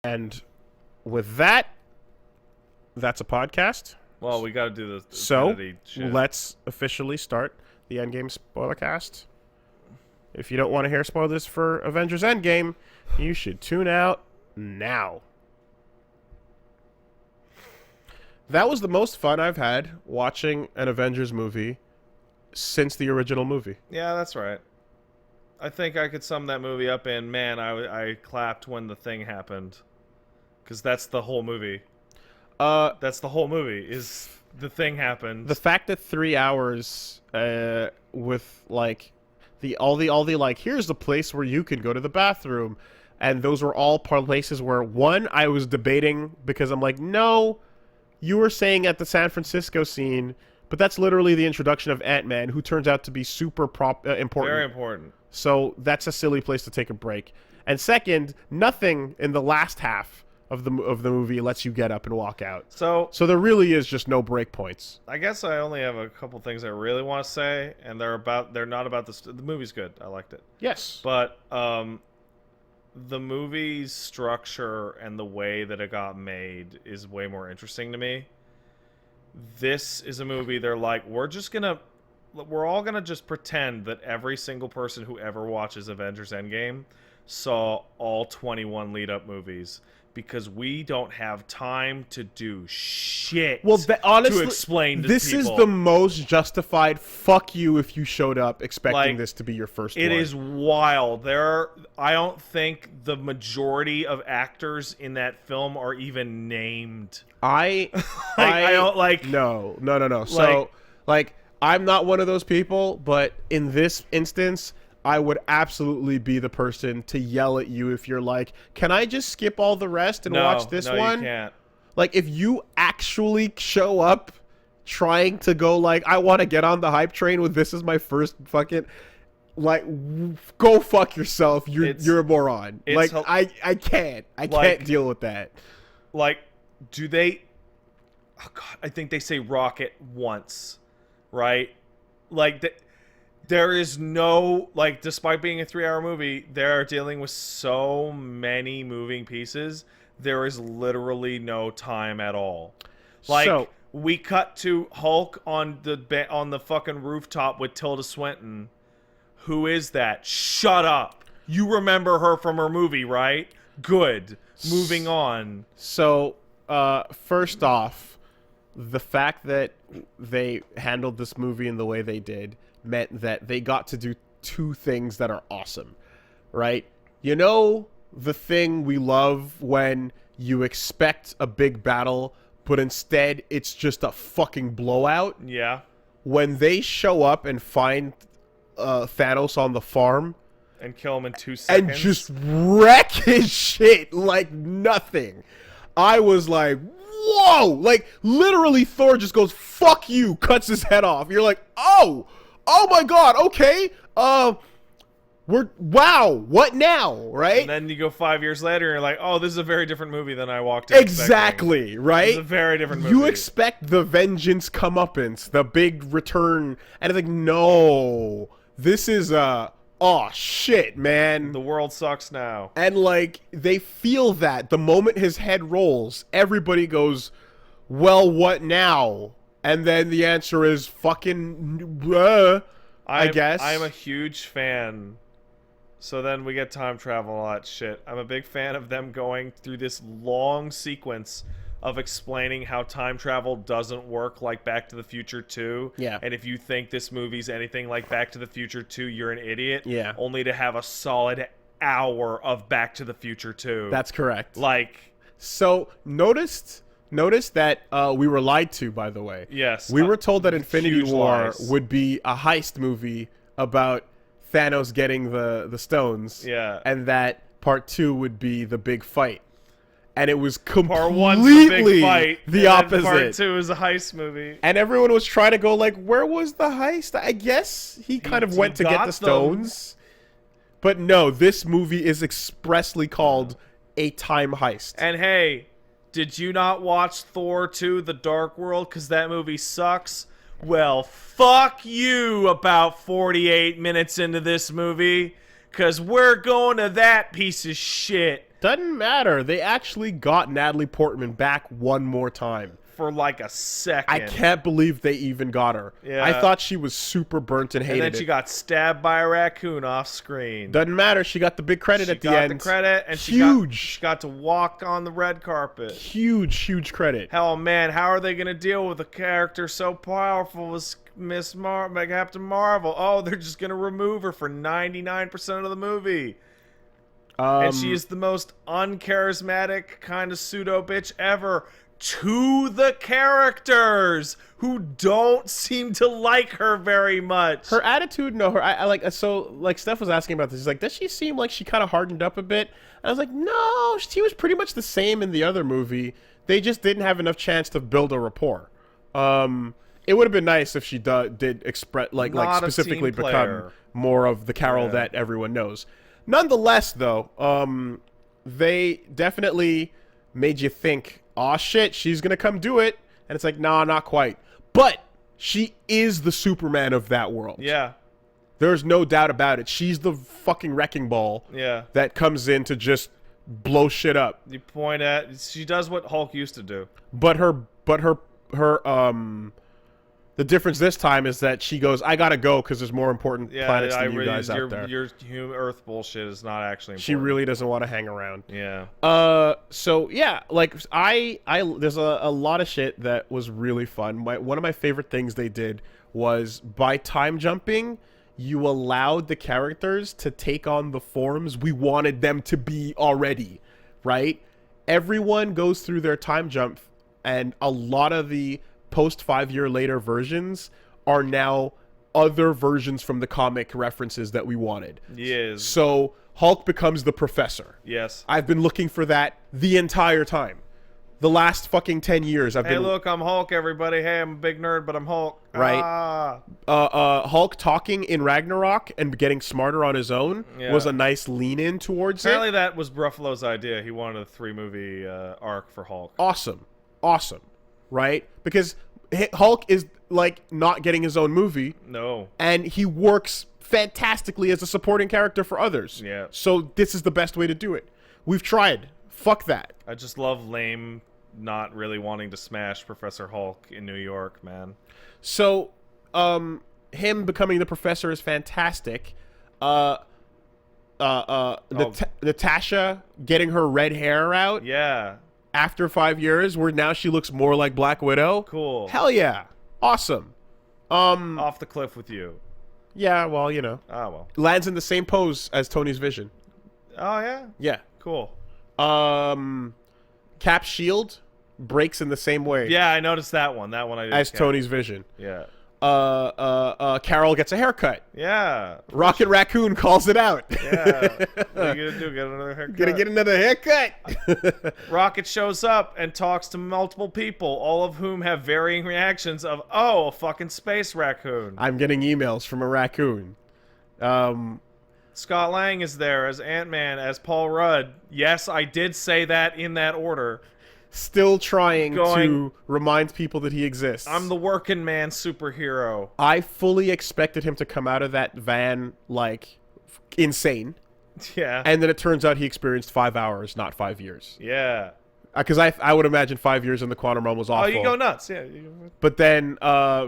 And with that, that's a podcast. Well, we got to do the So shit. let's officially start the Endgame Spoilercast. If you don't want to hear spoilers for Avengers Endgame, you should tune out now. That was the most fun I've had watching an Avengers movie since the original movie. Yeah, that's right. I think I could sum that movie up in, man, I clapped when the thing happened. Because that's the whole movie. That's the whole movie, is the thing happened. The fact that 3 hours with, like, all the like, here's the place where you can go to the bathroom. And those were all places where, one, I was debating because I'm like, no, you were saying at the San Francisco scene, but that's literally the introduction of Ant-Man, who turns out to be super important. Very important. So that's a silly place to take a break. And second, nothing in the last half of the movie lets you get up and walk out. So there really is just no break points. I guess I only have a couple things I really want to say, and they're not about the movie's good. I liked it. Yes. But the movie's structure and the way that it got made is way more interesting to me. This is a movie they're like, we're all gonna just pretend that every single person who ever watches Avengers Endgame saw all 21 lead-up movies, because we don't have time to do shit honestly, to explain to this people. is the most justified fuck you if you showed up expecting Like, this to be your first It one. is wild. I don't think the majority of actors in that film are even named. I don't like... No. So, like, I'm not one of those people, but in this instance, I would absolutely be the person to yell at you if you're like, can I just skip all the rest and watch this one? No, you can't. Like, if you actually show up trying to go, like, I want to get on the hype train with this is my first fucking, like, go fuck yourself. You're a moron. Like, I can't deal with that. Like, do they... Oh, God, I think they say rocket once, right? Like, there is no... Like, despite being a 3-hour movie, they're dealing with so many moving pieces. There is literally no time at all. Like, so, we cut to Hulk on the fucking rooftop with Tilda Swinton. Who is that? Shut up. You remember her from her movie, right? Good. Moving on. So, first off, the fact that they handled this movie in the way they did meant that they got to do two things that are awesome, right? You know the thing we love when you expect a big battle, but instead it's just a fucking blowout? Yeah. When they show up and find Thanos on the farm and kill him in 2 seconds and just wreck his shit like nothing, I was like, whoa! Like, literally Thor just goes, fuck you, cuts his head off. You're like, oh my god, okay, wow, what now, right? And then you go 5 years later and you're like, oh, this is a very different movie than I walked in Exactly, expecting. right? This is a very different movie. You expect the vengeance comeuppance, the big return, and it's like, no, this is oh shit, man. The world sucks now. And like, they feel that the moment his head rolls, everybody goes, well, what now? And then the answer is fucking, I guess. I'm a huge fan. So then we get time travel and all that shit. I'm a big fan of them going through this long sequence of explaining how time travel doesn't work like Back to the Future 2. Yeah. And if you think this movie's anything like Back to the Future 2, you're an idiot. Yeah. Only to have a solid hour of Back to the Future 2. That's correct. Like... So, notice that we were lied to, by the way. Yes. We were told that Infinity War lies. would be a heist movie about Thanos getting the stones. Yeah. And that part 2 would be the big fight. And it was Part 1's completely the big fight, the and opposite. then Part 2 is a heist movie. And everyone was trying to go like, where was the heist? I guess he kind of went to get the stones. But no, this movie is expressly called a time heist. And hey, did you not watch Thor 2 The Dark World because that movie sucks? Well, fuck you about 48 minutes into this movie, because we're going to that piece of shit. Doesn't matter. They actually got Natalie Portman back one more time. For like a second. I can't believe they even got her. Yeah. I thought she was super burnt and hated it. And then she got stabbed by a raccoon off screen. Doesn't matter. She got the big credit at the end. She got the credit, and she got to walk on the red carpet. Huge credit. Hell, man, how are they going to deal with a character so powerful as Captain Marvel? Oh, they're just going to remove her for 99% of the movie. And she is the most uncharismatic kind of pseudo bitch ever. To the characters who don't seem to like her very much. Her attitude, no, I like, so like Steph was asking about this. She's like, does she seem like she kind of hardened up a bit? And I was like, no, she was pretty much the same in the other movie. They just didn't have enough chance to build a rapport. It would have been nice if she did express like specifically become more of the Carol that everyone knows. Nonetheless, though, they definitely made you think, aw, shit, she's gonna come do it. And it's like, nah, not quite. But she is the Superman of that world. Yeah. There's no doubt about it. She's the fucking wrecking ball that comes in to just blow shit up. You point at, she does what Hulk used to do. But the difference this time is that she goes, I gotta go because there's more important planets than you guys out there. Your Earth bullshit is not actually important. She really doesn't want to hang around. Yeah. So yeah, like I there's a lot of shit that was really fun. One of my favorite things they did was by time jumping, you allowed the characters to take on the forms we wanted them to be already, right? Everyone goes through their time jump, and a lot of the post 5 year later versions are now other versions from the comic references that we wanted. Yes. So Hulk becomes the Professor. Yes. I've been looking for that the entire time. The last fucking 10 years I've been... Hey, look, I'm Hulk, everybody. Hey, I'm a big nerd, but I'm Hulk. Right. Hulk talking in Ragnarok and getting smarter on his own was a nice lean-in towards Apparently that was Ruffalo's idea. He wanted a 3-movie arc for Hulk. Awesome. Right? Because Hulk is, like, not getting his own movie. No. And he works fantastically as a supporting character for others. Yeah. So this is the best way to do it. We've tried. Fuck that. I just love lame not really wanting to smash Professor Hulk in New York, man. So, him becoming the Professor is fantastic. Natasha getting her red hair out. Yeah. After 5 years, where now she looks more like Black Widow. Cool. Hell yeah. Awesome. Off the cliff with you. Yeah, well, you know. Oh, well. Lands in the same pose as Tony's Vision. Oh, yeah? Yeah. Cool. Cap's shield breaks in the same way. Yeah, I noticed that one. That one I did. As Tony's Vision. Yeah. Carol gets a haircut. Yeah. Rocket Raccoon calls it out. Yeah. What are you gonna do? Get another haircut? Gonna get another haircut. Rocket shows up and talks to multiple people, all of whom have varying reactions of, oh, a fucking space raccoon. I'm getting emails from a raccoon. Scott Lang is there as Ant-Man, as Paul Rudd. Yes, I did say that in that order. Still trying to remind people that he exists. I'm the working man superhero. I fully expected him to come out of that van, like, insane. Yeah. And then it turns out he experienced 5 hours, not 5 years. Yeah. Because I would imagine 5 years in the quantum realm was awful. Oh, you go nuts. Yeah. But then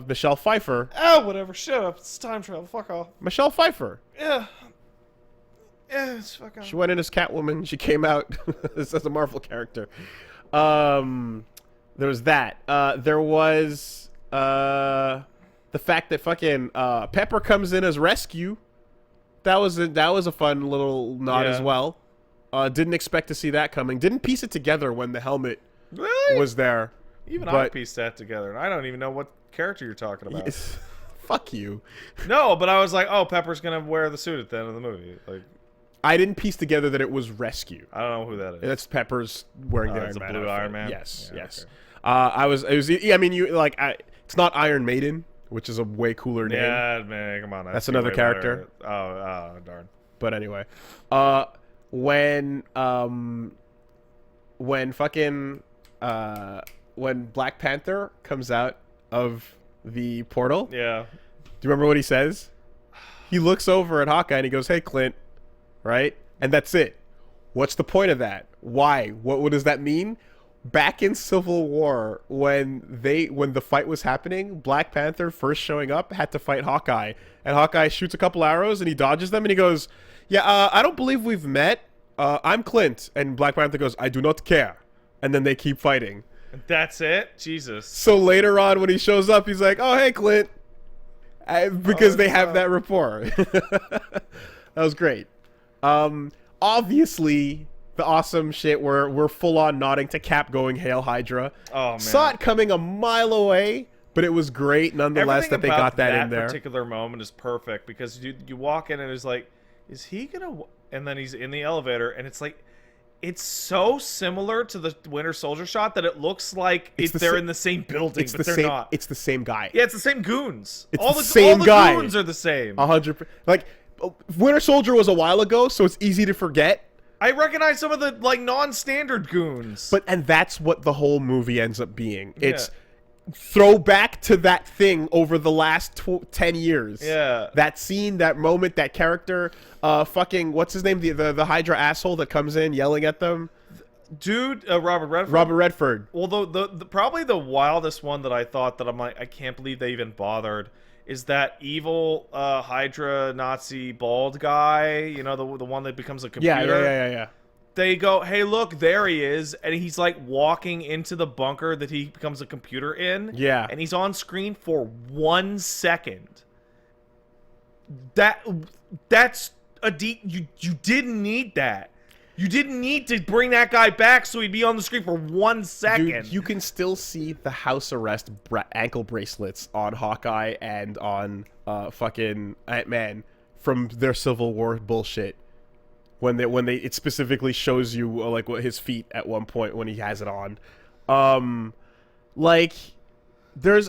Michelle Pfeiffer. Oh, whatever. Shut up. It's time travel. Fuck off. Michelle Pfeiffer. Yeah. Yeah, it's fuck off. She went in as Catwoman. She came out as a Marvel character. There was that. There was the fact that fucking Pepper comes in as Rescue. That was a fun little nod as well. Didn't expect to see that coming. Didn't piece it together when the helmet was there. Even I pieced that together, and I don't even know what character you're talking about. Fuck you. No, but I was like, oh, Pepper's gonna wear the suit at the end of the movie. Like, I didn't piece together that it was Rescue. I don't know who that is. That's Pepper's wearing the Iron Man. Blue outfit. Iron Man. Yes, Yeah, yes. okay. I mean, you like. It's not Iron Maiden, which is a way cooler name. Yeah, man, come on. That's another character. Oh, darn. But anyway, when fucking when Black Panther comes out of the portal, Yeah. do you remember what he says? He looks over at Hawkeye and he goes, "Hey, Clint," right? And that's it. What's the point of that? Why? What does that mean? Back in Civil War, when the fight was happening, Black Panther first showing up had to fight Hawkeye, and Hawkeye shoots a couple arrows and he dodges them and he goes, "Yeah, I don't believe we've met. I'm Clint." And Black Panther goes, "I do not care." And then they keep fighting. That's it? Jesus. So later on, when he shows up, he's like, "Oh, hey, Clint," because they have that rapport. That was great. Obviously, the awesome shit where we're full on nodding to Cap going, "Hail Hydra." Oh, man. Saw it coming a mile away, but it was great nonetheless. Everything that they got that in there. That particular moment is perfect because you walk in and it's like, is he gonna? And then he's in the elevator and it's like, it's so similar to the Winter Soldier shot that it looks like they're in the same building, but they're not. It's the same guy. Yeah, it's the same goons. It's all the same guy. All the goons are the same. 100%. Like, Winter Soldier was a while ago, so it's easy to forget. I recognize some of the non-standard goons. And that's what the whole movie ends up being. It's throwback to that thing over the last 10 years. Yeah. That scene, that moment, that character, fucking, what's his name? The Hydra asshole that comes in yelling at them. Dude, Robert Redford. Robert Redford. Well, the probably the wildest one that I thought that I'm like, I can't believe they even bothered, is that evil Hydra Nazi bald guy, you know, the one that becomes a computer. Yeah. They go, "Hey, look, there he is," and he's like walking into the bunker that he becomes a computer in. Yeah. And he's on screen for 1 second. That's a deep. You didn't need that. You didn't need to bring that guy back so he'd be on the screen for 1 second. Dude, you can still see the house arrest ankle bracelets on Hawkeye and on fucking Ant-Man from their Civil War bullshit. When it specifically shows you like what his feet at one point when he has it on. Like, there's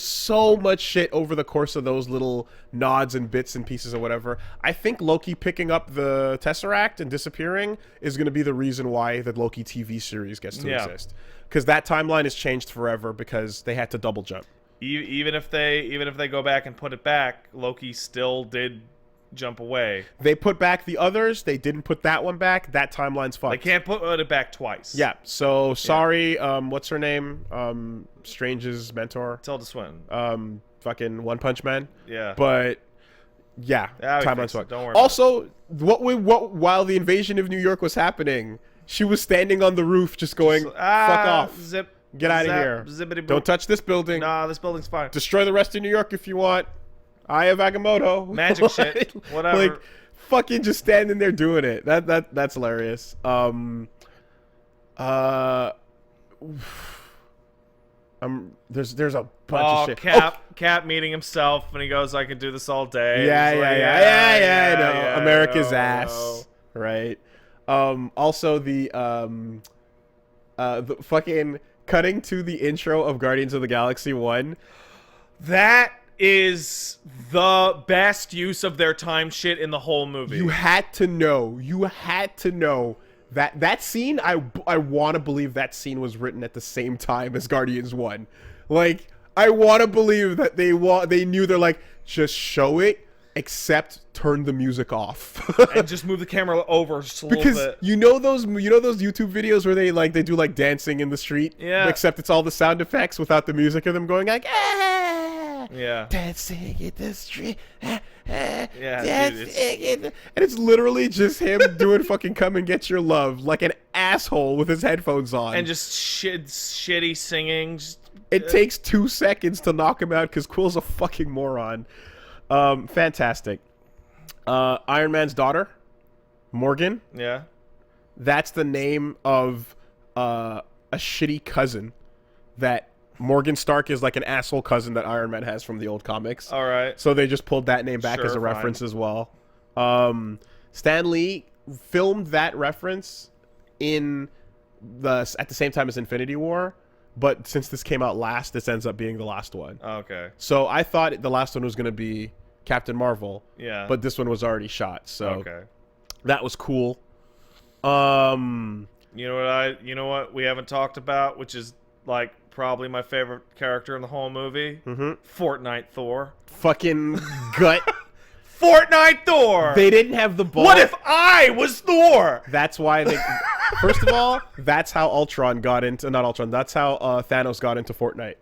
so much shit over the course of those little nods and bits and pieces or whatever. I think Loki picking up the Tesseract and disappearing is going to be the reason why the Loki TV series gets to exist. Because that timeline has changed forever because they had to double jump. Even if they go back and put it back, Loki still did jump away. They put back the others. They didn't put that one back. That timeline's fucked. They can't put it back twice. Yeah. So sorry. What's her name? Strange's mentor. Tilda Swinton. Fucking One Punch Man. Yeah. But yeah, timeline's fucked. Don't worry. Also, while the invasion of New York was happening, she was standing on the roof, just going, "Fuck off, zip, get out of here! Don't touch this building. Nah, this building's fine. Destroy the rest of New York if you want. I have Agamotto." Magic shit. Whatever. Like, fucking just standing there doing it. That's hilarious. There's a bunch of shit. Cap meeting himself and he goes, "I can do this all day." Yeah, I know. America's ass. Right. Also the fucking cutting to the intro of Guardians of the Galaxy 1. That is the best use of their time shit in the whole movie. You had to know that scene. I want to believe that scene was written at the same time as Guardians 1. Like, I want to believe that they knew, they're like, just show it, except turn the music off and just move the camera over just a little bit. Because you know those YouTube videos where they do like dancing in the street, except it's all the sound effects without the music of them going like, dancing in the street, and it's literally just him doing fucking "Come and Get Your Love" like an asshole with his headphones on and just shitty singing. It takes 2 seconds to knock him out because Quill's a fucking moron. Fantastic. Iron Man's daughter, Morgan. Yeah. That's the name of a shitty cousin that Morgan Stark is, like an asshole cousin that Iron Man has from the old comics. All right. So they just pulled that name back as a reference as well. Stan Lee filmed that reference at the same time as Infinity War, but since this came out last, this ends up being the last one. Okay. So I thought the last one was going to be Captain Marvel. Yeah. But this one was already shot. So that was cool. You know what we haven't talked about, which is like probably my favorite character in the whole movie? Mm-hmm. Fortnite Thor. Fucking gut. Fortnite Thor. They didn't have the balls. What if I was Thor? That's why they. First of all, that's how Ultron got into. Not Ultron. That's how Thanos got into Fortnite.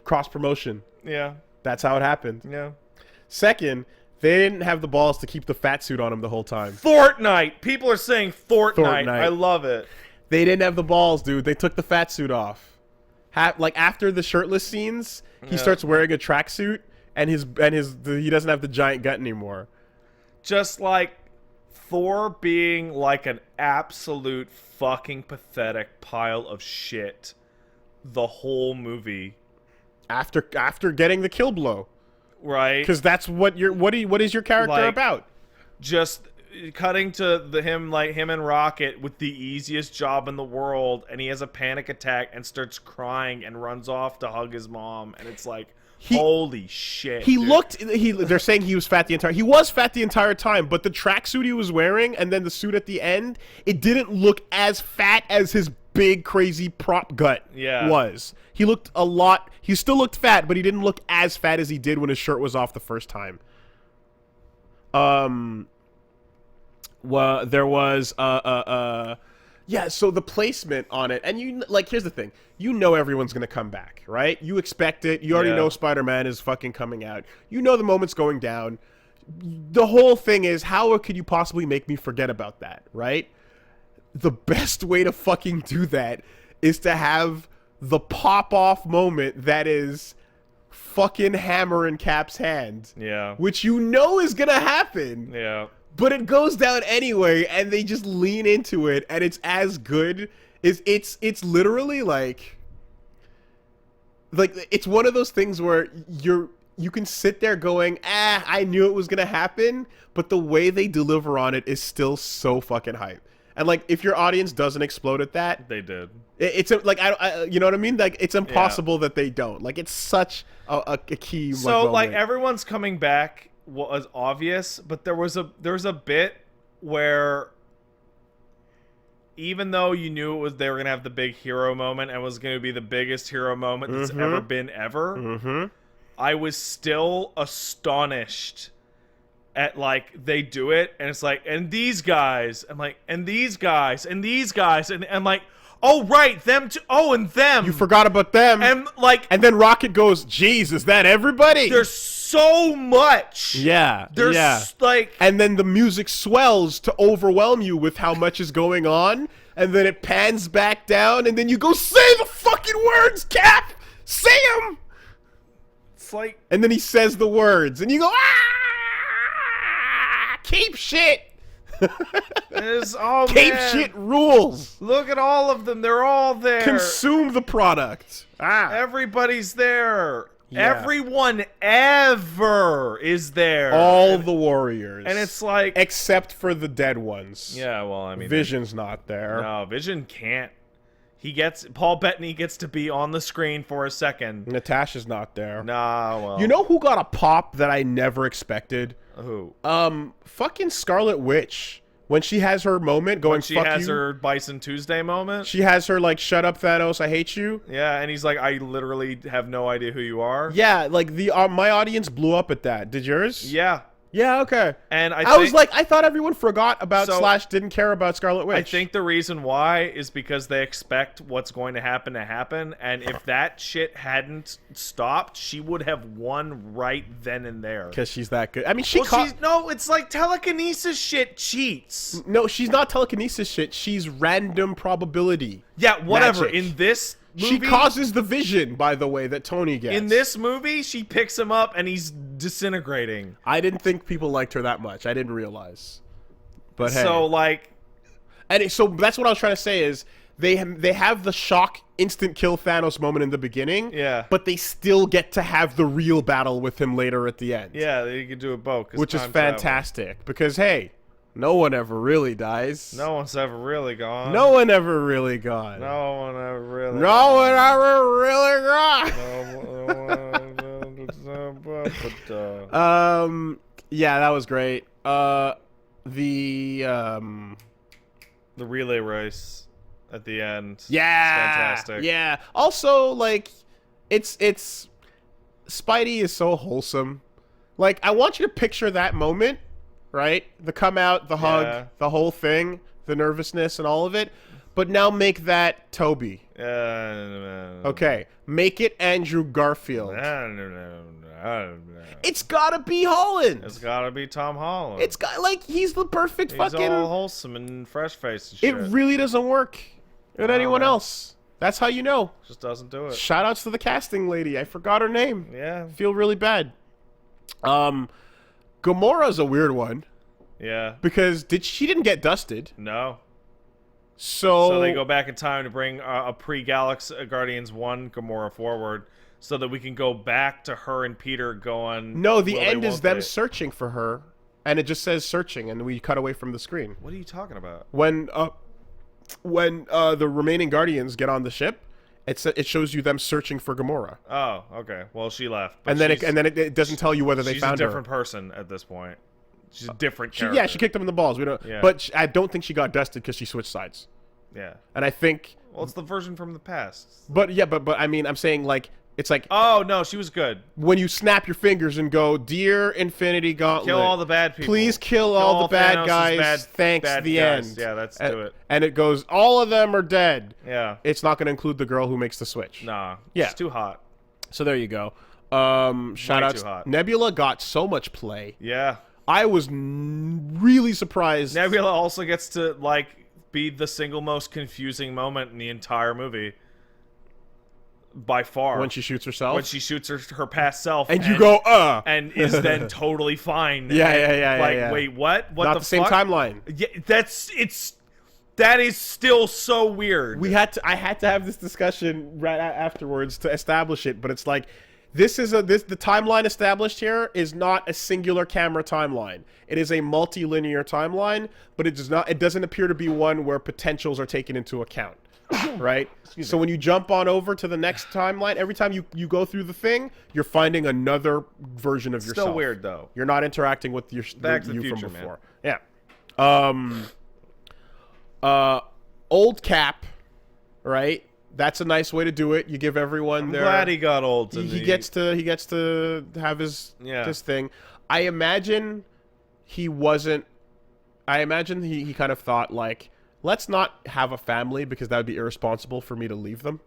Cross promotion. Yeah. That's how it happened. Yeah. Second, they didn't have the balls to keep the fat suit on him the whole time. Fortnite. People are saying Fortnite. I love it. They didn't have the balls, dude. They took the fat suit off. Like after the shirtless scenes, he starts wearing a tracksuit, and he doesn't have the giant gut anymore. Just like Thor being like an absolute fucking pathetic pile of shit the whole movie. After getting the kill blow, right? Because that's what is your character about? Just cutting to him and Rocket with the easiest job in the world, and he has a panic attack and starts crying and runs off to hug his mom, and it's like, holy shit! They're saying he was fat the entire. He was fat the entire time, but the tracksuit he was wearing and then the suit at the end, it didn't look as fat as his big crazy prop gut was. He looked a lot. He still looked fat, but he didn't look as fat as he did when his shirt was off the first time. Well, there was yeah, so the placement on it, and here's the thing. You know everyone's gonna come back, right? You expect it. You already know Spider-Man is fucking coming out. You know the moment's going down. The whole thing is, how could you possibly make me forget about that, right? The best way to fucking do that is to have the pop-off moment that is fucking Hammer in Cap's hand. Yeah. Which you know is gonna happen. Yeah. But it goes down anyway, and they just lean into it, and it's as good. It's literally like it's one of those things where you can sit there going, I knew it was gonna happen, but the way they deliver on it is still so fucking hype. And like, if your audience doesn't explode at that, they did. It's like you know what I mean? Like, it's impossible that they don't. Like, it's such a key. So like everyone's coming back was obvious, but there was a bit where, even though you knew they were gonna have the big hero moment and was gonna be the biggest hero moment that's ever been ever, I was still astonished at they do it, and it's like, and these guys, I'm like, and these guys, and these guys, and I'm like, oh right, them too. Oh, and them. You forgot about them. And and then Rocket goes, "Jeez, is that everybody?" There's so much. Yeah. There's and then the music swells to overwhelm you with how much is going on, and then it pans back down, and then you go, "Say the fucking words, Cap! Say them!" It's like, and then he says the words, and you go, "Ah! Cape shit!" Cape shit rules. Look at all of them. They're all there. Consume the product. Everybody's there. Yeah. Everyone ever is there. All the warriors. And it's like, except for the dead ones. Yeah, well, I mean, Vision's not there. No, Vision can't. Paul Bettany gets to be on the screen for a second. Natasha's not there. Nah, well. You know who got a pop that I never expected? Who? Fucking Scarlet Witch. When she has her moment going, fuck you. She has her Bison Tuesday moment. She has her, shut up, Thanos, I hate you. Yeah, and he's like, I literally have no idea who you are. Yeah, my audience blew up at that. Did yours? Yeah. Yeah, okay. And I was like, I thought everyone forgot about / didn't care about Scarlet Witch. I think the reason why is because they expect what's going to happen, and if that shit hadn't stopped, she would have won right then and there. Because she's that good. I mean, no, it's like telekinesis shit cheats. No, she's not telekinesis shit. She's random probability. Yeah, whatever. Magic. In this movie, she causes the vision, by the way, that Tony gets. In this movie, she picks him up and he's disintegrating. I didn't think people liked her that much. I didn't realize. But hey. So that's what I was trying to say is they have the shock instant kill Thanos moment in the beginning. Yeah. But they still get to have the real battle with him later at the end. Yeah, you could do it both. Which is fantastic because hey, no one ever really dies. No one's ever really gone. No one ever really gone. No one ever really gone. Yeah, that was great. The relay race at the end. Yeah. It's fantastic. Yeah. Also, it's Spidey is so wholesome. Like, I want you to picture that moment, right? The come out, the hug, Yeah. the whole thing, the nervousness and all of it. But now make that Toby. Okay. Make it Andrew Garfield. It's gotta be Holland. It's gotta be Tom Holland. It's got, like, he's the perfect He's fucking... all wholesome and fresh faced and shit. It really doesn't work with anyone else. That's how you know. Just doesn't do it. Shout outs to the casting lady. I forgot her name. Yeah. Feel really bad. Gamora's a weird one. Yeah. Because she didn't get dusted. No. So they go back in time to bring a pre-Galaxy Guardians 1 Gamora forward so that we can go back to her and Peter going... No, the end is them searching for her, and it just says searching, and we cut away from the screen. What are you talking about? When the remaining Guardians get on the ship, it shows you them searching for Gamora. Oh, okay. Well, she left. And then it doesn't tell you whether they found her. She's a different person at this point. She's a different character. Yeah, she kicked him in the balls. We don't. Yeah. But I don't think she got dusted because she switched sides. Yeah. And I think. Well, it's the version from the past. But I mean, I'm saying, like, it's like. Oh no, she was good. When you snap your fingers and go, "Dear Infinity Gauntlet, Kill all the bad people. Please kill all the bad guys. Thanks, bad the guys. end." Yeah, let's do it. And it goes, all of them are dead. Yeah. It's not going to include the girl who makes the switch. Nah. Yeah. It's too hot. So there you go. Shout out. Too hot. Nebula got so much play. Yeah. I was really surprised. Nebula also gets to, like, be the single most confusing moment in the entire movie. By far. When she shoots herself? When she shoots her past self. And you go, And is then totally fine. Yeah. Like, wait, what? What Not the the same fuck? timeline. Yeah, that is still so weird. I had to have this discussion right afterwards to establish it, but it's like, the timeline established here is not a singular camera timeline. It is a multi-linear timeline, but it doesn't appear to be one where potentials are taken into account. Right? So when you jump on over to the next timeline, every time you go through the thing, you're finding another version of yourself. Still weird though. You're not interacting with you Future, from before. Man. Yeah. Old Cap, right? That's a nice way to do it. You give everyone I'm glad he got old. He gets to have his thing. I imagine he kind of thought, like, let's not have a family because that would be irresponsible for me to leave them.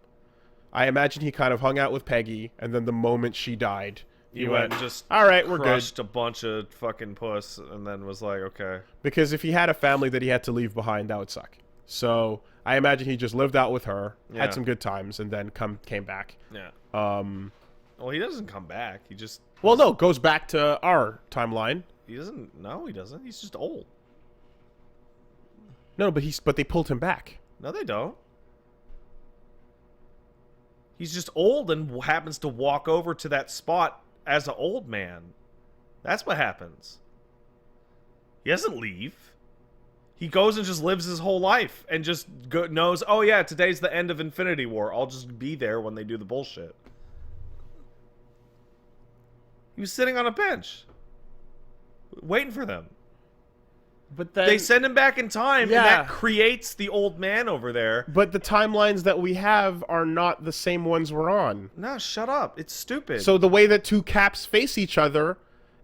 I imagine he kind of hung out with Peggy, and then the moment she died, he went and just all right, we're crushed good. A bunch of fucking puss, and then was like, okay. Because if he had a family that he had to leave behind, that would suck. So I imagine he just lived out with her, had some good times, and then came back. Yeah. Well, he doesn't come back. He just. Well, no, goes back to our timeline. He doesn't. No, he doesn't. He's just old. No, but they pulled him back. No, they don't. He's just old and happens to walk over to that spot as an old man. That's what happens. He doesn't leave. He goes and just lives his whole life and just knows, oh yeah, today's the end of Infinity War. I'll just be there when they do the bullshit. He was sitting on a bench, waiting for them. But then, they send him back in time, and that creates the old man over there. But the timelines that we have are not the same ones we're on. No, shut up. It's stupid. So the way that two Caps face each other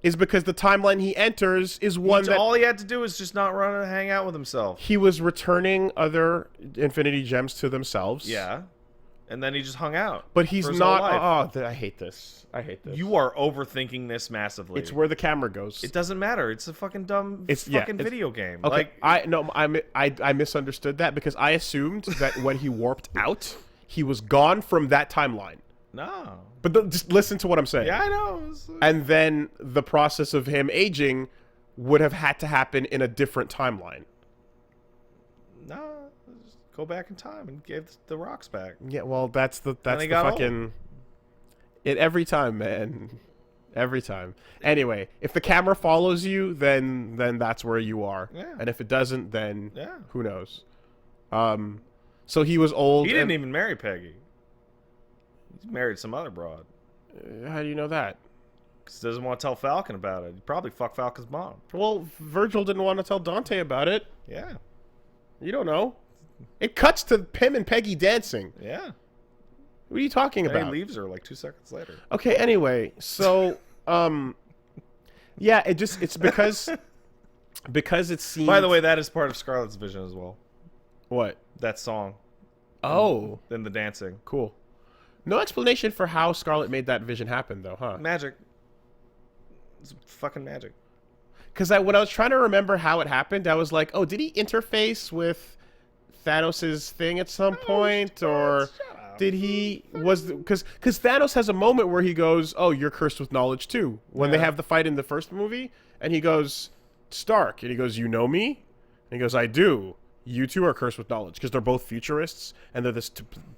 is because the timeline he enters is one that... All he had to do is just not run and hang out with himself. He was returning other Infinity Gems to themselves. Yeah. And then he just hung out. But he's not... Oh, I hate this. I hate this. You are overthinking this massively. It's where the camera goes. It doesn't matter. It's a fucking dumb video game. Okay, I misunderstood that because I assumed that when he warped out, he was gone from that timeline. No. But just listen to what I'm saying. Yeah, I know. And then the process of him aging would have had to happen in a different timeline. No. Just go back in time and give the rocks back. Yeah, well, that's the fucking... Old. It every time, man. Every time. Anyway, if the camera follows you, then that's where you are. Yeah. And if it doesn't, then who knows? So he was old. He didn't even marry Peggy. He married some other broad. How do you know that? Because he doesn't want to tell Falcon about it. He probably fucked Falcon's mom. Well, Virgil didn't want to tell Dante about it. Yeah. You don't know. It cuts to him and Peggy dancing. Yeah. What are you talking about? He leaves her like 2 seconds later. Okay, anyway, so Yeah, it's because it seems. By the way, that is part of Scarlett's vision as well. What? That song. Oh, Then the dancing. cool. No explanation for how Scarlett made that vision happen, though, huh? Magic. It's fucking magic. Because when I was trying to remember how it happened, I was like, oh, did he interface with Thanos' thing at some point, or did he because Thanos has a moment where he goes, "Oh, you're cursed with knowledge too." When they have the fight in the first movie, and he goes, "Stark," and he goes, "You know me?" And he goes, "I do. You two are cursed with knowledge," because they're both futurists and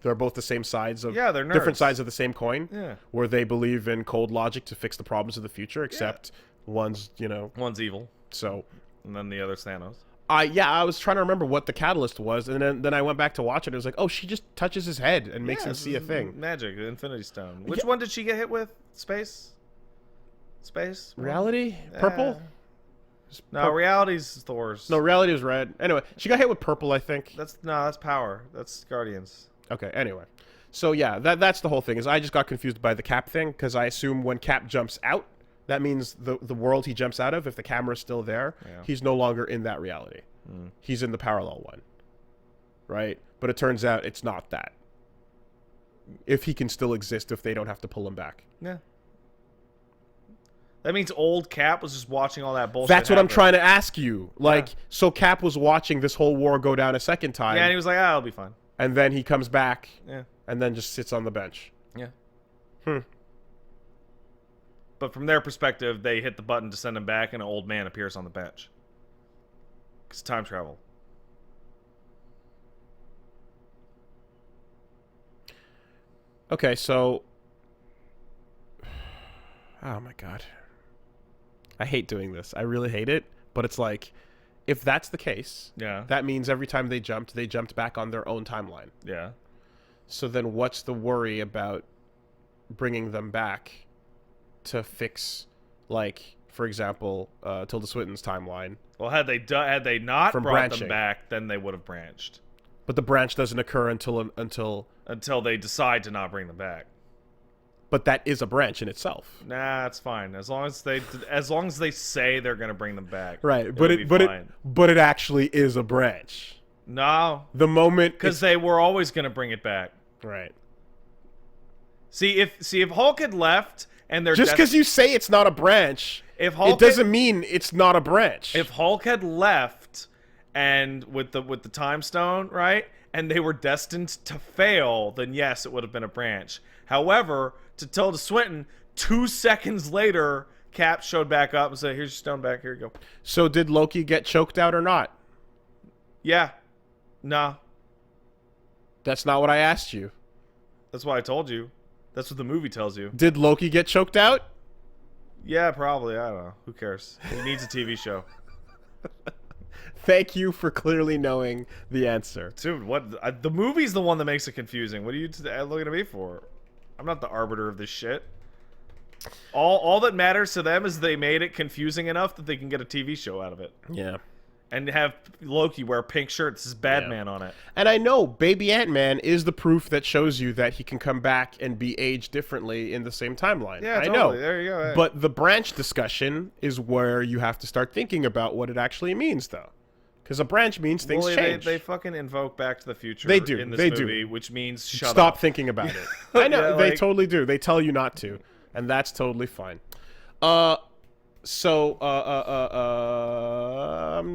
they're both the same sides of they're nerds. different sides of the same coin. Yeah. Where they believe in cold logic to fix the problems of the future, except one's one's evil, so. and then the other's Thanos. I was trying to remember what the catalyst was, and then I went back to watch it. It was like, oh, she just touches his head and makes him see a thing. Magic, the Infinity Stone. Which one did she get hit with? Space? Reality? Purple? No, reality's Thor's. No, reality was red. Anyway, she got hit with purple, I think. That's power. That's Guardians. Okay, anyway. So yeah, that's the whole thing. Is I just got confused by the Cap thing, because I assume when Cap jumps out, that means the world he jumps out of, if the camera's still there, he's no longer in that reality. He's in the parallel one. Right? But it turns out it's not that. If he can still exist, if they don't have to pull him back. Yeah. That means old Cap was just watching all that bullshit. That's what I'm trying to ask you. Like, so Cap was watching this whole war go down a second time. Yeah, and he was like, I'll be fine. And then he comes back. Yeah. And then just sits on the bench. Yeah. But from their perspective, they hit the button to send him back, and an old man appears on the bench. It's time travel. Okay, so... Oh my god. I hate doing this. I really hate it. But it's like, if that's the case, that means every time they jumped back on their own timeline. Yeah. So then what's the worry about bringing them back to fix, like, for example, Tilda Swinton's timeline? Well, had they not from brought branching them back, then they would have branched. But the branch doesn't occur until they decide to not bring them back. But that is a branch in itself. Nah, that's fine. As long as they say they're gonna bring them back. Right, but it actually is a branch. No. The moment, because they were always gonna bring it back. Right. See if Hulk had left and they're just because you say it's not a branch, if Hulk it doesn't mean it's not a branch. If Hulk had left and with the time stone, right, and they were destined to fail, then yes, it would have been a branch. However, to Tilda Swinton, 2 seconds later, Cap showed back up and said, "Here's your stone back. Here you go." So did Loki get choked out or not? Yeah. Nah. That's not what I asked you. That's why I told you. That's what the movie tells you. Did Loki get choked out? Yeah, probably. I don't know. Who cares? He needs a TV show. Thank you for clearly knowing the answer. Dude, what? The movie's the one that makes it confusing. What are you looking at me for? I'm not the arbiter of this shit. All that matters to them is they made it confusing enough that they can get a TV show out of it. Yeah. And have Loki wear a pink shirt that says Batman on it. And I know Baby Ant-Man is the proof that shows you that he can come back and be aged differently in the same timeline. Yeah, I totally. know. There you go. But the branch discussion is where you have to start thinking about what it actually means, though. Because a branch means things change. They fucking invoke Back to the Future they do. in this they movie, do. which means shut up. Stop thinking about it. I know. Yeah, they like... totally do. They tell you not to. And that's totally fine. I'm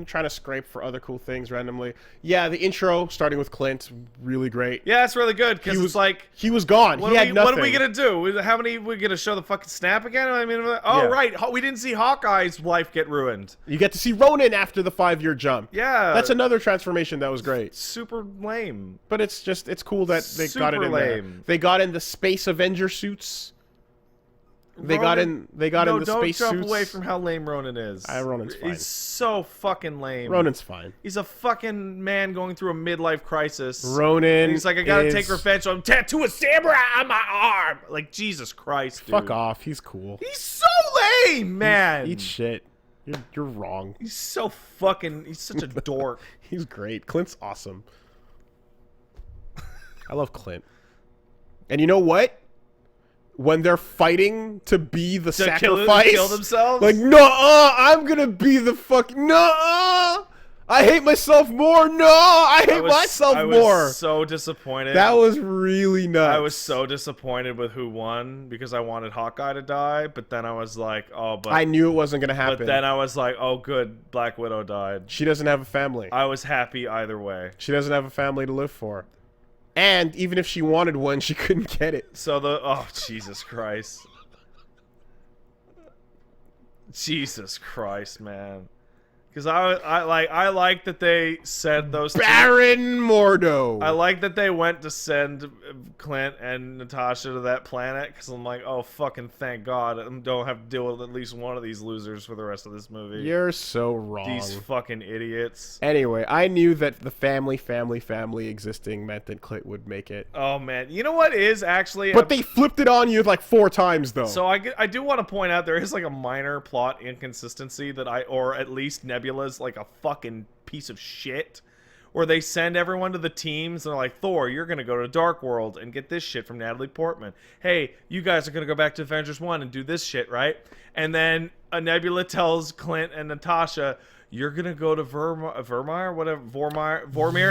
trying to scrape for other cool things randomly. Yeah, the intro, starting with Clint, really great. Yeah, it's really good, because it's like... He was gone. He had nothing. What are we going to do? How many... we going to show the fucking snap again? I mean, right. We didn't see Hawkeye's life get ruined. You get to see Ronan after the 5-year jump. Yeah. That's another transformation that was great. Super lame. But it's cool that they got it in there. They got in the Space Avenger suits. They got in the space suits. Don't jump away from how lame Ronan is. Ronan's fine. He's so fucking lame. Ronan's fine. He's a fucking man going through a midlife crisis. Ronan and he's like, I gotta take revenge. So I'm tattoo a samurai on my arm. Like, Jesus Christ, dude. Fuck off. He's cool. He's so lame, man. Eat shit. You're wrong. He's so fucking... He's such a dork. He's great. Clint's awesome. I love Clint. And you know what? when they're fighting to be the sacrifice, kill themselves. like, no, I'm gonna be the no. I hate myself more. No, I hate myself I more. was so disappointed. That was really nuts. I was so disappointed with who won because I wanted Hawkeye to die, but then I was like, oh, but I knew it wasn't gonna happen. But then I was like, oh, good, Black Widow died. She doesn't have a family. I was happy either way. She doesn't have a family to live for. And even if she wanted one, she couldn't get it. So Jesus Christ. Jesus Christ, man. Because I like that they said those Baron Mordo. I like that they went to send Clint and Natasha to that planet, because I'm like, oh, fucking thank God, I don't have to deal with at least one of these losers for the rest of this movie. You're so wrong. These fucking idiots. Anyway, I knew that the family existing meant that Clint would make it. Oh, man. You know what is actually... But they flipped it on you like 4 times, though. So I do want to point out there is like a minor plot inconsistency that or at least Nebula's like a fucking piece of shit, where they send everyone to the teams and they're like, Thor, you're gonna go to Dark World and get this shit from Natalie Portman. Hey, you guys are gonna go back to Avengers 1 and do this shit, right? And then Nebula tells Clint and Natasha, you're gonna go to Vormir,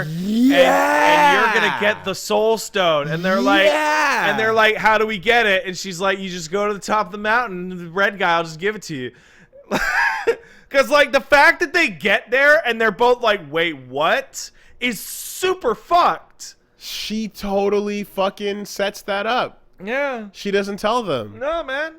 and you're gonna get the Soul Stone. And they're like, how do we get it? And she's like, you just go to the top of the mountain, and the red guy will just give it to you. Because, like, the fact that they get there and they're both like, wait, what? Is super fucked. She totally fucking sets that up. Yeah. She doesn't tell them. No, man.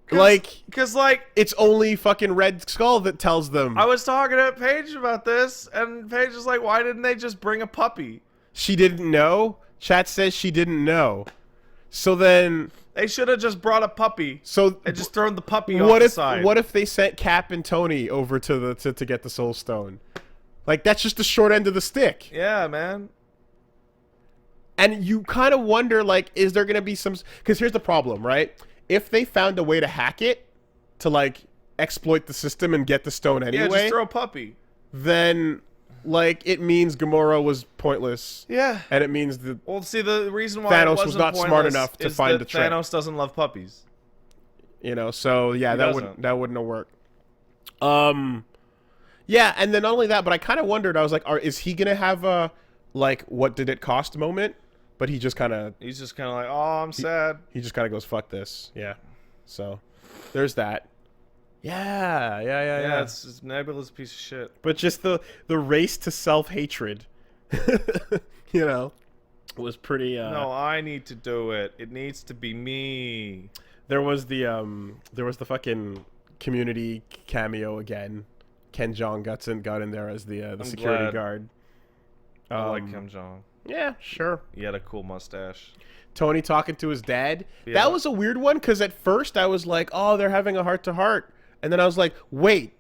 Because, like, it's only fucking Red Skull that tells them. I was talking to Paige about this, and Paige was like, why didn't they just bring a puppy? She didn't know? Chat says she didn't know. So then... They should have just brought a puppy. And just thrown the puppy off the side. What if they sent Cap and Tony over to get the Soul Stone? Like, that's just the short end of the stick. Yeah, man. And you kind of wonder, like, is there going to be some... Because here's the problem, right? If they found a way to hack it, to, like, exploit the system and get the stone anyway... Yeah, just throw a puppy. Then... Like, it means Gamora was pointless. Yeah. And it means that... Well, see, the reason why Thanos was not smart enough to find the trick. Thanos doesn't love puppies. You know, so, yeah, that wouldn't have worked. Yeah, and then not only that, but I kind of wondered, I was like, is he going to have a, like, what did it cost moment? But he just kind of... He's just kind of like, oh, I'm sad. He just kind of goes, fuck this. Yeah. So, there's that. Yeah. It's Nebula's a piece of shit. But just the race to self-hatred, you know, was pretty... No, I need to do it. It needs to be me. There was the fucking Community cameo again. Ken Jeong got in there as the security guard. I like Kim Jong. Yeah, sure. He had a cool mustache. Tony talking to his dad. Yeah. That was a weird one, because at first I was like, oh, they're having a heart-to-heart. And then I was like, wait,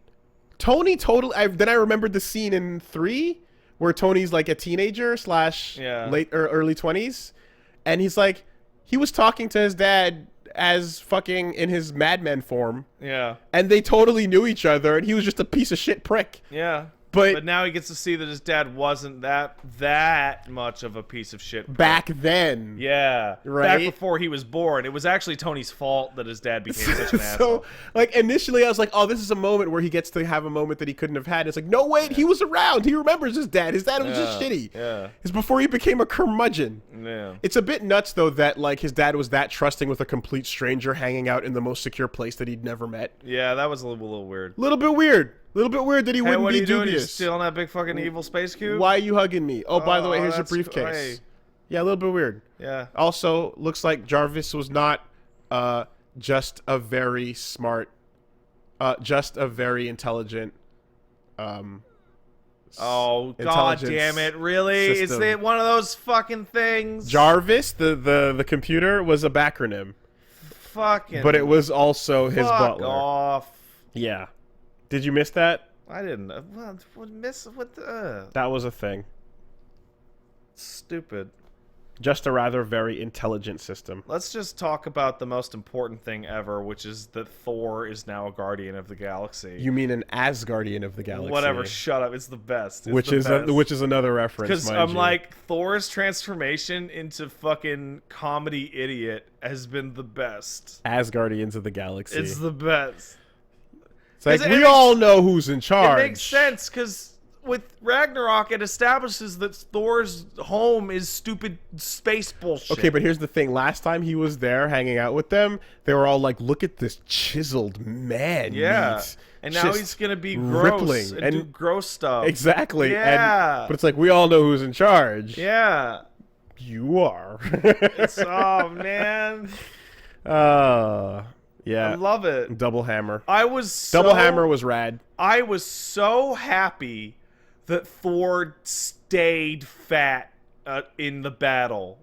Tony totally... Then I remembered the scene in 3 where Tony's like a teenager / late or early 20s. And he's like, he was talking to his dad as fucking in his Mad Men form. Yeah. And they totally knew each other, and he was just a piece of shit prick. Yeah. But now he gets to see that his dad wasn't that much of a piece of shit. Back then. Yeah. Right? Back before he was born. It was actually Tony's fault that his dad became such an asshole. So, like, initially I was like, oh, this is a moment where he gets to have a moment that he couldn't have had. It's like, no, wait, he was around. He remembers his dad. His dad was just shitty. Yeah. It's before he became a curmudgeon. Yeah. It's a bit nuts, though, that, like, his dad was that trusting with a complete stranger hanging out in the most secure place that he'd never met. Yeah, that was a little weird. Little bit weird that he wouldn't what be are you doing? dubious. You stealing that big fucking evil space cube? Why are you hugging me? Oh, by the way, here's your briefcase. Hey. Yeah, a little bit weird. Yeah. Also, looks like Jarvis was not just a very smart, just a very intelligent. Oh, god damn it! Really? System. Is it one of those fucking things? Jarvis, the computer, was a backronym. Fucking. But it was also his butler. Fuck off. Yeah. Did you miss that? I didn't. What miss? What the? That was a thing. Stupid. Just a rather very intelligent system. Let's just talk about the most important thing ever, which is that Thor is now a Guardian of the Galaxy. You mean an Asgardian of the Galaxy? Whatever, shut up. It's the best. It's which the is best. which is another reference. Because I'm like, Thor's transformation into fucking comedy idiot has been the best. Asgardians of the Galaxy. It's the best. It's like we all know who's in charge. It makes sense because with Ragnarok, it establishes that Thor's home is stupid space bullshit. Okay, but here's the thing. Last time he was there hanging out with them, they were all like, look at this chiseled man. Yeah. And now he's going to be gross and do gross stuff. Exactly. Yeah. But it's like, we all know who's in charge. Yeah. You are. Oh, man. Yeah. I love it. Double Hammer. Double Hammer was rad. I was so happy that Thor stayed fat in the battle.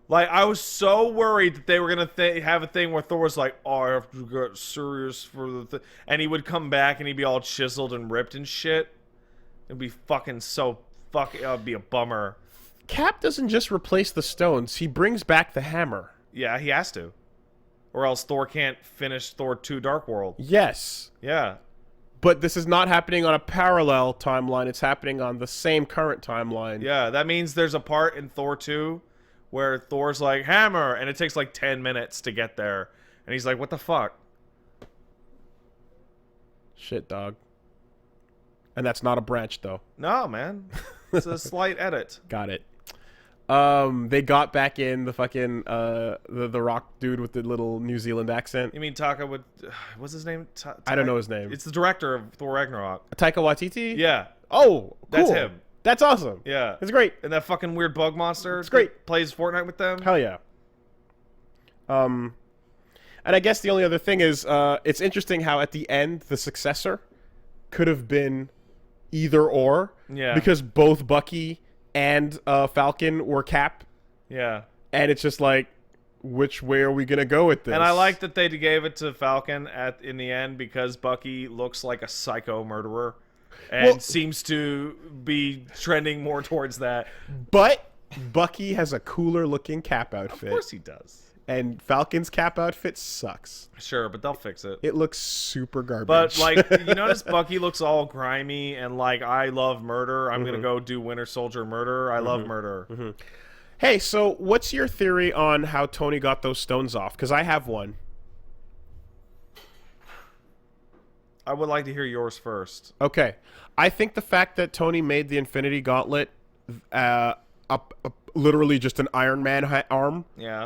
Like, I was so worried that they were going to have a thing where Thor was like, oh, I have to get serious for the thing. And he would come back and he'd be all chiseled and ripped and shit. It'd be fucking so fucking... It would be a bummer. Cap doesn't just replace the stones. He brings back the hammer. Yeah, he has to. Or else Thor can't finish Thor 2 Dark World. Yes. Yeah. But this is not happening on a parallel timeline. It's happening on the same current timeline. Yeah, that means there's a part in Thor 2 where Thor's like, hammer, and it takes like 10 minutes to get there. And he's like, what the fuck? Shit, dog. And that's not a branch, though. No, man. It's a slight edit. Got it. They got back in the fucking the rock dude with the little New Zealand accent. You mean Taka would... What's his name? I don't know his name. It's the director of Thor Ragnarok. Taika Waititi? Yeah. Oh, cool. That's him. That's awesome. Yeah. It's great. And that fucking weird bug monster. It's great. Plays Fortnite with them. Hell yeah. And I guess the only other thing is, it's interesting how at the end the successor could have been either or. Yeah. Because both Bucky and Falcon were Cap. Yeah. And it's just like, which way are we gonna go with this? And I like that they gave it to Falcon in the end because Bucky looks like a psycho murderer. And seems to be trending more towards that. But Bucky has a cooler looking Cap outfit. Of course he does. And Falcon's Cap outfit sucks. Sure, but they'll fix it. It looks super garbage. But, like, you notice Bucky looks all grimy and, like, I love murder. I'm going to go do Winter Soldier murder. I love murder. Hey, so what's your theory on how Tony got those stones off? Because I have one. I would like to hear yours first. Okay. I think the fact that Tony made the Infinity Gauntlet literally just an Iron Man arm,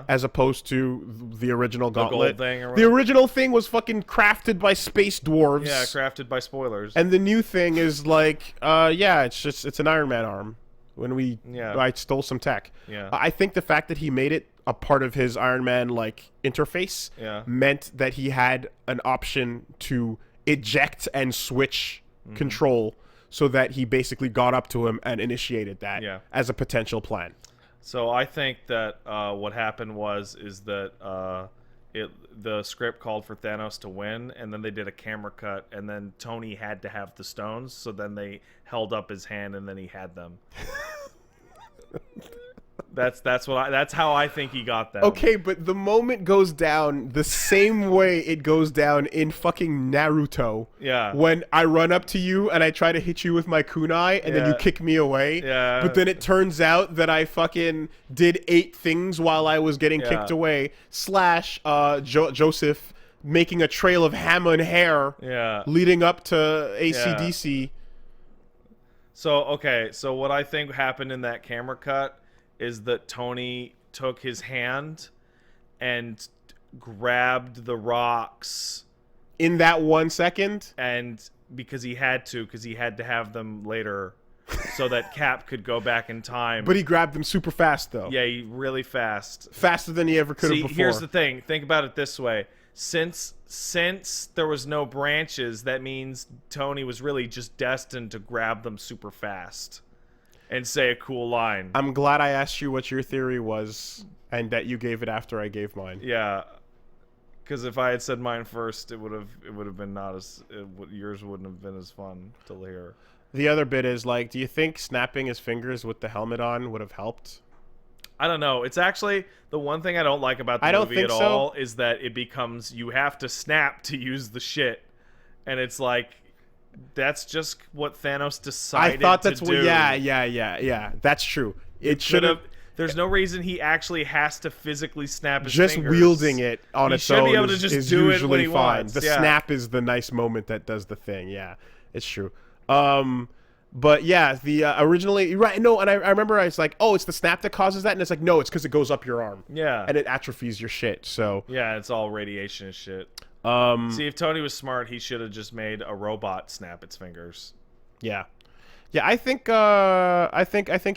as opposed to the original gauntlet. Gold thing or the whatever. original thing was fucking crafted by space dwarves. Yeah, crafted by spoilers. And the new thing is like, it's an Iron Man arm. When I stole some tech. Yeah. I think the fact that he made it a part of his Iron Man like interface meant that he had an option to eject and switch control, so that he basically got up to him and initiated that as a potential plan. So I think that what happened is that the script called for Thanos to win, and then they did a camera cut, and then Tony had to have the stones, so then they held up his hand, and then he had them. That's how I think he got them. Okay, but the moment goes down the same way it goes down in fucking Naruto. Yeah. When I run up to you and I try to hit you with my kunai and then you kick me away. Yeah. But then it turns out that I fucking did 8 things while I was getting kicked away. / Joseph making a trail of hammer and hair. Leading up to AC/DC. So what I think happened in that camera cut is that Tony took his hand and grabbed the rocks in that 1 second, and because he had to have them later so that Cap could go back in time. But he grabbed them super fast though. Yeah, really fast. Faster than he ever could have before. Here's the thing. Think about it this way. Since there was no branches, that means Tony was really just destined to grab them super fast and say a cool line. I'm glad I asked you what your theory was and that you gave it after I gave mine. Yeah, because if I had said mine first, it would have been yours wouldn't have been as fun to hear. The other bit is like, do you think snapping his fingers with the helmet on would have helped? I don't know. It's actually the one thing I don't like about the movie at all is that it becomes you have to snap to use the shit, and it's like that's just what Thanos decided. I thought that's to what. do. Yeah. That's true. It should have. There's no reason he actually has to physically snap his just fingers. wielding it on its own be able to just is do it usually when he fine. wants. The Yeah. snap is the nice moment that does the thing. Yeah, it's true. But yeah, the originally right. No, and I remember I was like, oh, it's the snap that causes that, and it's like, no, it's because it goes up your arm. Yeah, and it atrophies your shit. So yeah, it's all radiation and shit. See, if Tony was smart, he should have just made a robot snap its fingers. Yeah. I think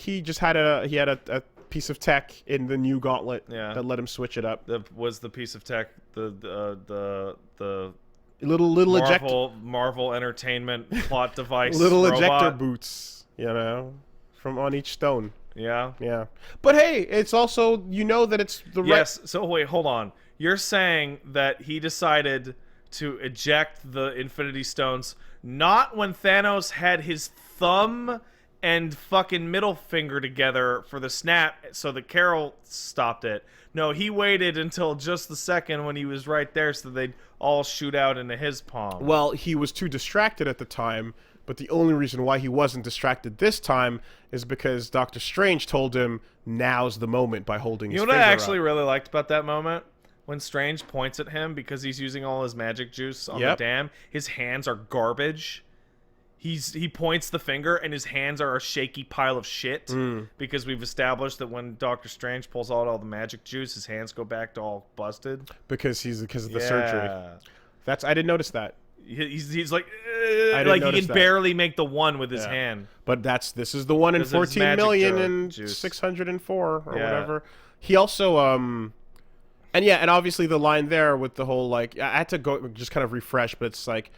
he just had a piece of tech in the new gauntlet that let him switch it up. Was the piece of tech the little ejector Marvel Entertainment plot device little robot? ejector boots, from on each stone. Yeah. But hey, it's also that it's the right. Yes. So wait, hold on. You're saying that he decided to eject the Infinity Stones not when Thanos had his thumb and fucking middle finger together for the snap so that Carol stopped it. No, he waited until just the second when he was right there so they'd all shoot out into his palm. Well, he was too distracted at the time, but the only reason why he wasn't distracted this time is because Doctor Strange told him now's the moment by holding his finger up. You know what I actually really liked about that moment? When Strange points at him because he's using all his magic juice on the dam, his hands are garbage. He points the finger and his hands are a shaky pile of shit because we've established that when Doctor Strange pulls out all the magic juice, his hands go back to all busted because of the surgery. I didn't notice that. He's like he can barely make the one with his hand. But this is the one in 14,604,000 or whatever. He also and obviously the line there with the whole I had to go just kind of refresh, but it's like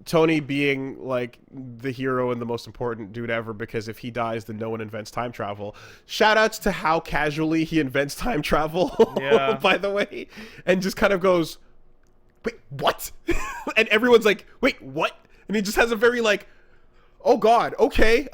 Tony being like the hero and the most important dude ever because if he dies then no one invents time travel. Shout outs to how casually he invents time travel by the way, and just kind of goes, wait, what? And everyone's like, wait, what? And he just has a very oh god, okay,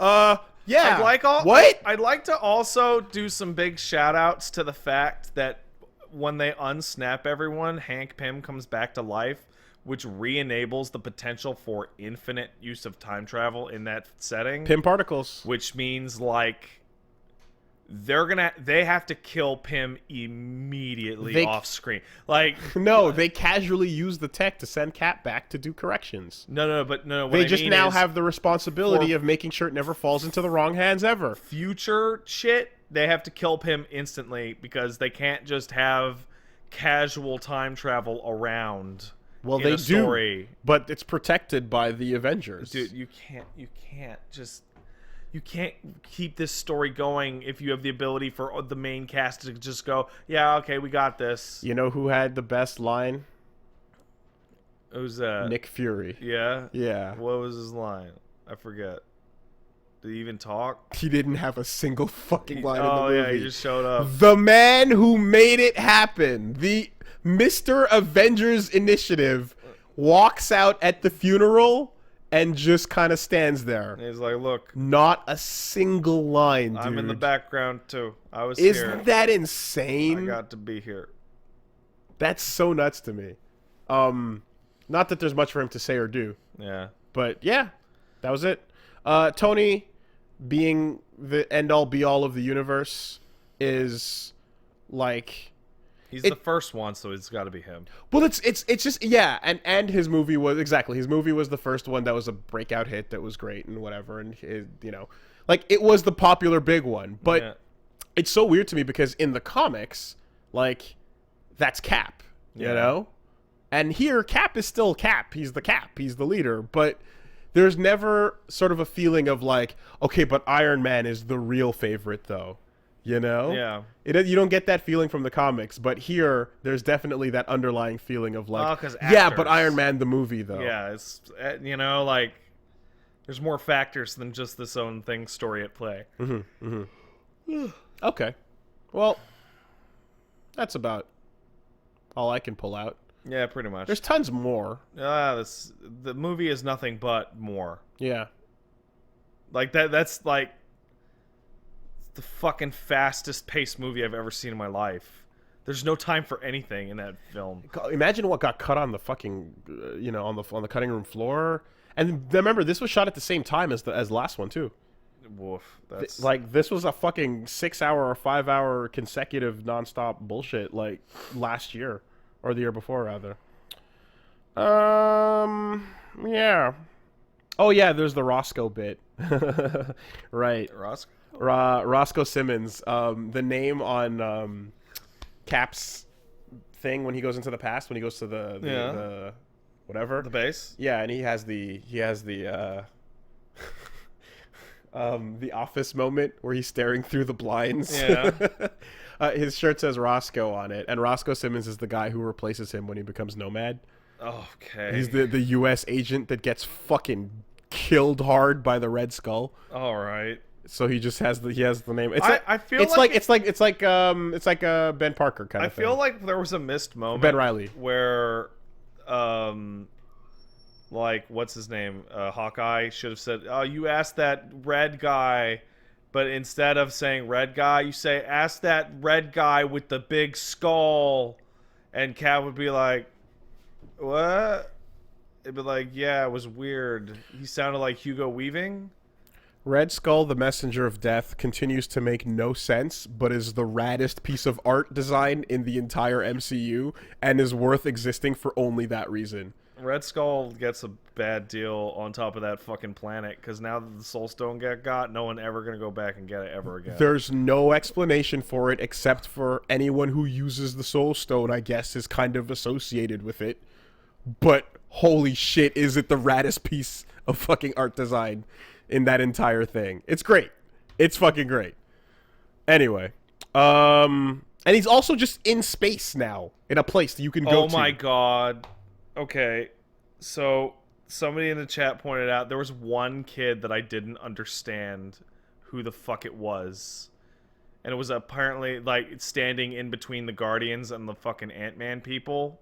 yeah. I'd like to also do some big shout outs to the fact that when they unsnap everyone, Hank Pym comes back to life, which re-enables the potential for infinite use of time travel in that setting. Pym particles. Which means, they have to kill Pym immediately off screen. No, they casually use the tech to send Cap back to do corrections. No. They just now have the responsibility of making sure it never falls into the wrong hands ever. Future shit, they have to kill Pym instantly because they can't just have casual time travel around. Well, they do, but it's protected by the Avengers. Dude, you can't keep this story going if you have the ability for the main cast to just go, yeah, okay, we got this. You know who had the best line? Who's that? Nick Fury. Yeah? Yeah. What was his line? I forget. Did he even talk? He didn't have a single fucking line in the movie. Oh, yeah, he just showed up. The man who made it happen, the Mr. Avengers Initiative, walks out at the funeral and just kind of stands there. He's like, look. Not a single line, dude. I'm in the background, too. I was here. Isn't that insane? I got to be here. That's so nuts to me. Not that there's much for him to say or do. Yeah. But, yeah, that was it. Tony being the end-all, be-all of the universe is, He's the first one, so it's got to be him. Well, it's just and his movie was the first one that was a breakout hit that was great and whatever, and it was the popular big one. But it's so weird to me because in the comics, that's Cap, you know, and here Cap is still Cap. He's the Cap. He's the leader, but there's never sort of a feeling of okay, but Iron Man is the real favorite though. You know? Yeah. You don't get that feeling from the comics, but here there's definitely that underlying feeling of yeah, but Iron Man the movie though. Yeah, it's there's more factors than just this own thing story at play. Okay. Well, that's about all I can pull out. Yeah, pretty much. There's tons more. The movie is nothing but more. Yeah. That's the fucking fastest paced movie I've ever seen in my life. There's no time for anything in that film. Imagine what got cut on the fucking, on the cutting room floor. And remember, this was shot at the same time as the last one too. Woof. That's Like, this was a fucking 6-hour or 5-hour consecutive nonstop bullshit. Like last year or the year before, rather. Yeah. Oh yeah, there's the Roscoe bit. Right. Roscoe. Roscoe Simmons. The name on Cap's thing when he goes into the past, when he goes to the whatever, The base. Yeah, and he has the the Office moment where he's staring through the blinds. Yeah. His shirt says Roscoe on it, and Roscoe Simmons is the guy who replaces him when he becomes Nomad. Okay. He's the U.S. agent that gets fucking killed hard by the Red Skull. All right. So he just has the name. It's I feel it's like it's like Ben Parker kind of thing. I feel like there was a missed moment. Ben Reilly. Where, like, what's his name? Hawkeye should have said, "Oh, you asked that red guy," but instead of saying "red guy," you say, "Ask that red guy with the big skull," and Cap would be like, "What?" It'd be like, "Yeah, it was weird. He sounded like Hugo Weaving." Red Skull, the Messenger of Death, continues to make no sense, but is the raddest piece of art design in the entire MCU, and is worth existing for only that reason. Red Skull gets a bad deal on top of that fucking planet, because now that the Soul Stone got, no one ever gonna go back and get it ever again. There's no explanation for it, except for anyone who uses the Soul Stone, I guess, is kind of associated with it. But holy shit, is it the raddest piece of fucking art design in that entire thing. It's great. It's fucking great. Anyway, and he's also just in space now, in a place that you can go to. Oh my god. Okay, so somebody in the chat pointed out there was one kid that I didn't understand who the fuck it was. And it was apparently, like, standing in between the Guardians and the fucking Ant-Man people,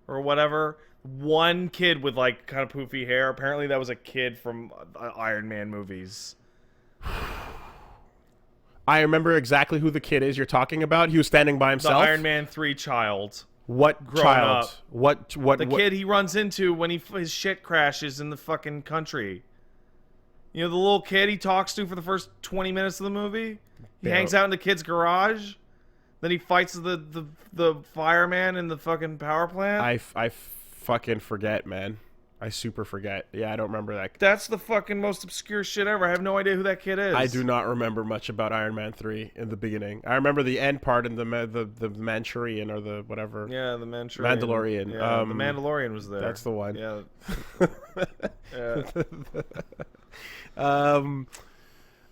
or whatever. One kid with, like, kind of poofy hair. Apparently that was a kid from Iron Man movies. I remember exactly who the kid is you're talking about. He was standing by himself. The Iron Man 3 child. What Growing child? up. What? The kid he runs into when his shit crashes in the fucking country. You know, the little kid he talks to for the first 20 minutes of the movie? He hangs out in the kid's garage. Then he fights the fireman in the fucking power plant. I fucking forget, man. I super forget. Yeah, I don't remember that. That's the fucking most obscure shit ever. I have no idea who that kid is. I do not remember much about Iron Man 3 in the beginning. I remember the end part in the Manchurian or the whatever. Yeah, the Manchurian. Mandalorian. Yeah, the Mandalorian was there. That's the one. Yeah.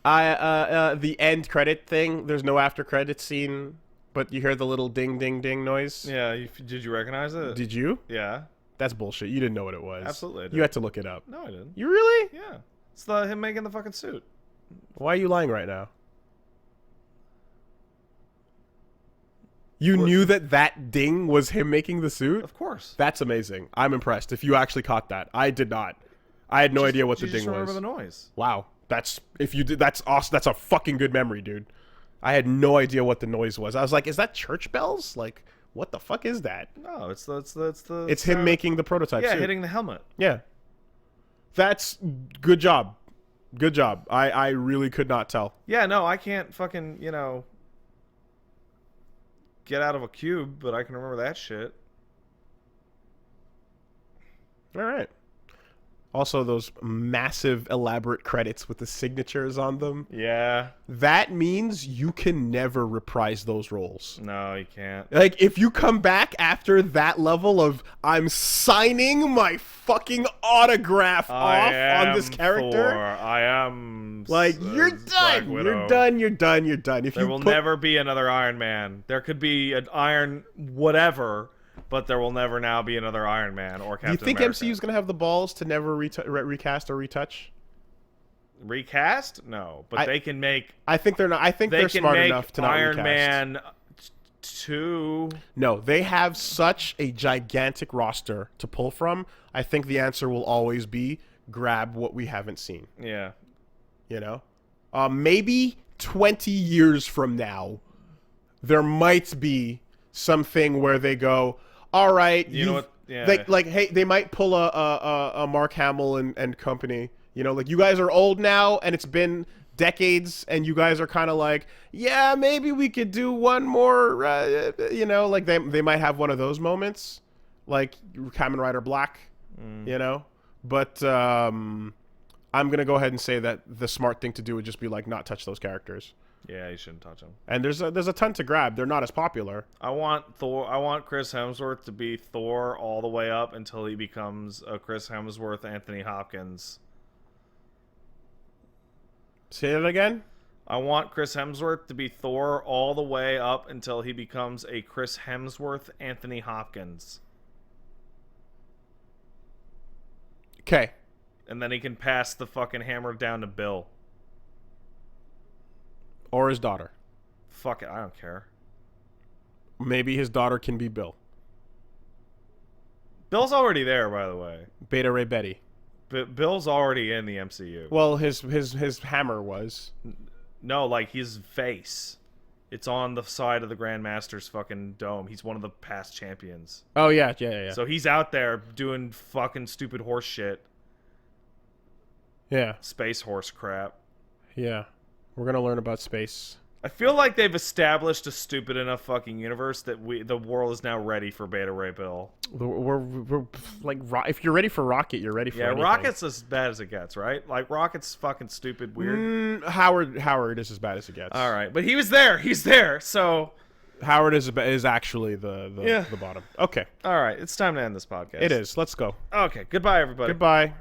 The end credit thing. There's no after credit scene, but you hear the little ding ding ding noise. Yeah. Did you recognize it? Did you? Yeah. That's bullshit. You didn't know what it was. Absolutely I did. You had to look it up. No, I didn't. You really? Yeah. It's him making the fucking suit. Why are you lying right now? You knew that ding was him making the suit? Of course. That's amazing. I'm impressed. If you actually caught that. I did not. I had no idea what the ding was. You just remember the noise. Wow. That's awesome. That's a fucking good memory, dude. I had no idea what the noise was. I was like, is that church bells? Like, what the fuck is that? No, it's him making the prototype suit. hitting the helmet. Yeah. That's good job. Good job. I really could not tell. Yeah, no, I can't fucking, get out of a cube, but I can remember that shit. All right. Also, those massive, elaborate credits with the signatures on them. Yeah. That means you can never reprise those roles. No, you can't. Like, if you come back after that level of, I'm signing my fucking autograph off on this character. I am. Like, you're done. You're done. You're done. You're done. There will never be another Iron Man. There could be an Iron whatever, but there will never now be another Iron Man or Captain America. Do you think MCU's going to have the balls to never recast or retouch? Recast? No, but they can make. I think they're not. I think they're smart enough to not Iron recast. Man 2. No, they have such a gigantic roster to pull from. I think the answer will always be grab what we haven't seen. Yeah. You know, maybe 20 years from now, there might be something where they go, all right, You know what? Yeah. hey, they might pull a Mark Hamill and company. You know, like, you guys are old now, and it's been decades, and you guys are kind of like, yeah, maybe we could do one more. You know, like they might have one of those moments, like Kamen Rider Black. You know, but I'm gonna go ahead and say that the smart thing to do would just be like not touch those characters. Yeah, you shouldn't touch them. And there's a ton to grab. They're not as popular. I want Chris Hemsworth to be Thor all the way up until he becomes a Chris Hemsworth Anthony Hopkins. Say that again. I want Chris Hemsworth to be Thor all the way up until he becomes a Chris Hemsworth Anthony Hopkins. Okay. And then he can pass the fucking hammer down to Bill. Or his daughter. Fuck it, I don't care. Maybe his daughter can be Bill. Bill's already there, by the way. Beta Ray Betty. Bill's already in the MCU. Well, his hammer was. No, like his face. It's on the side of the Grandmaster's fucking dome. He's one of the past champions. Oh, yeah. So he's out there doing fucking stupid horse shit. Yeah. Space horse crap. Yeah. We're going to learn about space. I feel like they've established a stupid enough fucking universe that the world is now ready for Beta Ray Bill. We're like, if you're ready for Rocket, you're ready for anything. Rocket's as bad as it gets, right? Like, Rocket's fucking stupid, weird. Howard is as bad as it gets. All right, but he was there. He's there, so... Howard is actually the bottom. Okay. All right, it's time to end this podcast. It is. Let's go. Okay, goodbye, everybody. Goodbye.